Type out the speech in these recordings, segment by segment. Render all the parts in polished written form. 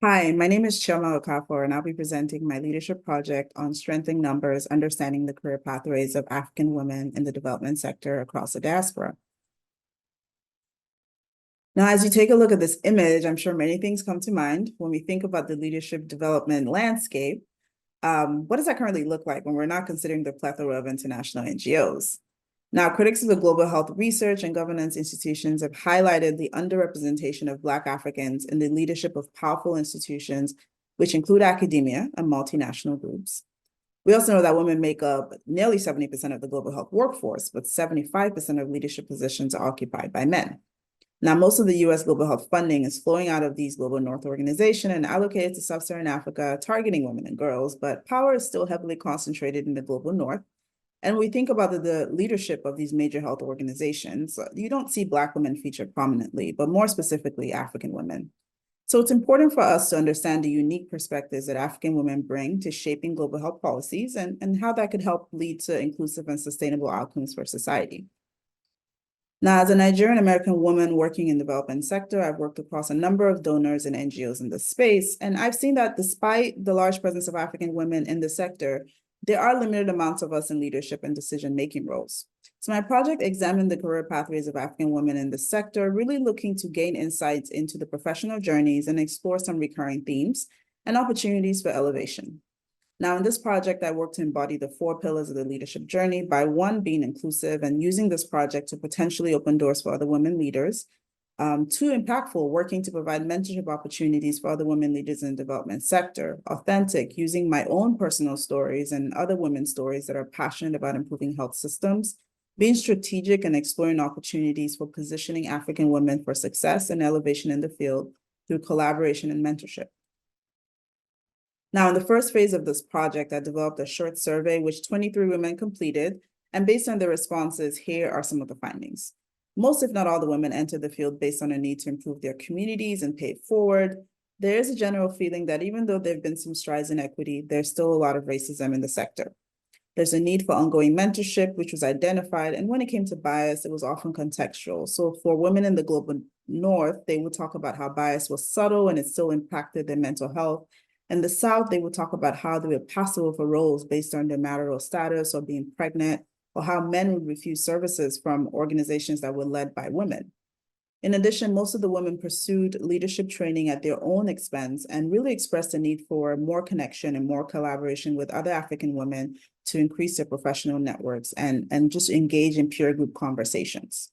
Hi, my name is Chioma Okafor, and I'll be presenting my leadership project on strengthening numbers, understanding the career pathways of African women in the development sector across the diaspora. Now, as you take a look at this image, I'm sure many things come to mind when we think about the leadership development landscape. What does that currently look like when we're not considering the plethora of international NGOs? Now, critics of the global health research and governance institutions have highlighted the underrepresentation of Black Africans in the leadership of powerful institutions, which include academia and multinational groups. We also know that women make up nearly 70% of the global health workforce, but 75% of leadership positions are occupied by men. Now, most of the US global health funding is flowing out of these global North organizations and allocated to sub-Saharan Africa, targeting women and girls, but power is still heavily concentrated in the global North. And when we think about the leadership of these major health organizations, you don't see Black women featured prominently, but more specifically, African women. So it's important for us to understand the unique perspectives that African women bring to shaping global health policies and how that could help lead to inclusive and sustainable outcomes for society. Now, as a Nigerian American woman working in the development sector, I've worked across a number of donors and NGOs in this space, and I've seen that despite the large presence of African women in the sector, there are limited amounts of us in leadership and decision-making roles. So my project examined the career pathways of African women in the sector, really looking to gain insights into the professional journeys and explore some recurring themes and opportunities for elevation. Now, in this project, I worked to embody the 4 pillars of the leadership journey by one, being inclusive and using this project to potentially open doors for other women leaders. 2, impactful, working to provide mentorship opportunities for other women leaders in the development sector. Authentic, using my own personal stories and other women's stories that are passionate about improving health systems. Being strategic and exploring opportunities for positioning African women for success and elevation in the field through collaboration and mentorship. Now, in the first phase of this project, I developed a short survey which 23 women completed, and based on their responses, here are some of the findings. Most, if not all, the women entered the field based on a need to improve their communities and pay it forward. There is a general feeling that even though there have been some strides in equity, there's still a lot of racism in the sector. There's a need for ongoing mentorship, which was identified, and when it came to bias, it was often contextual. So for women in the global North, they would talk about how bias was subtle and it still impacted their mental health. In the South, they would talk about how they were passable for roles based on their marital status or being pregnant, or how men would refuse services from organizations that were led by women. In addition, most of the women pursued leadership training at their own expense and really expressed a need for more connection and more collaboration with other African women to increase their professional networks and just engage in peer group conversations.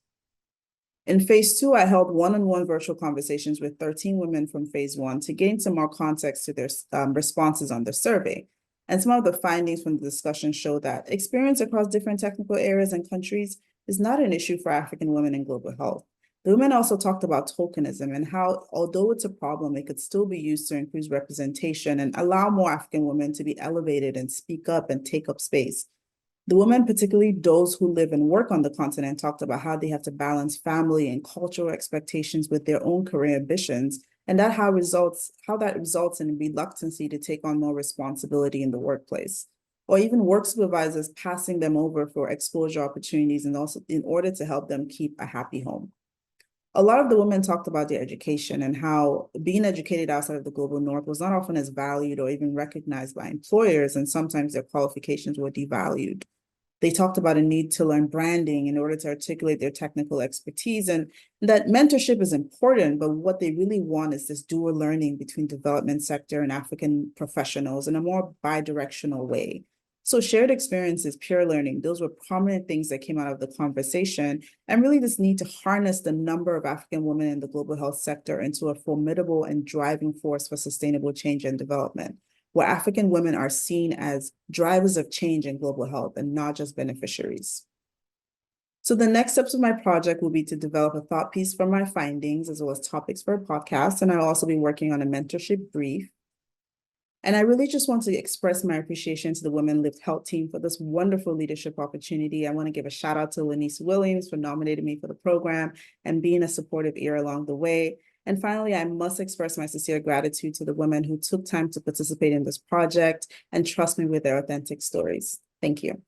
In phase 2, I held one-on-one virtual conversations with 13 women from phase 1 to gain some more context to their responses on the survey. And some of the findings from the discussion show that experience across different technical areas and countries is not an issue for African women in global health. The women also talked about tokenism and how, although it's a problem, it could still be used to increase representation and allow more African women to be elevated and speak up and take up space. The women, particularly those who live and work on the continent, talked about how they have to balance family and cultural expectations with their own career ambitions, and how that results in reluctancy to take on more responsibility in the workplace, or even work supervisors passing them over for exposure opportunities and also in order to help them keep a happy home. A lot of the women talked about their education and how being educated outside of the global North was not often as valued or even recognized by employers, and sometimes their qualifications were devalued. They talked about a need to learn branding in order to articulate their technical expertise, and that mentorship is important, but what they really want is this dual learning between development sector and African professionals in a more bi-directional way. So shared experiences, peer learning, those were prominent things that came out of the conversation, and really this need to harness the number of African women in the global health sector into a formidable and driving force for sustainable change and development, where African women are seen as drivers of change in global health and not just beneficiaries. So the next steps of my project will be to develop a thought piece from my findings, as well as topics for a podcast, and I'll also be working on a mentorship brief. And I really just want to express my appreciation to the WomenLift Health team for this wonderful leadership opportunity. I want to give a shout out to Lanice Williams for nominating me for the program and being a supportive ear along the way. And finally, I must express my sincere gratitude to the women who took time to participate in this project and trust me with their authentic stories. Thank you.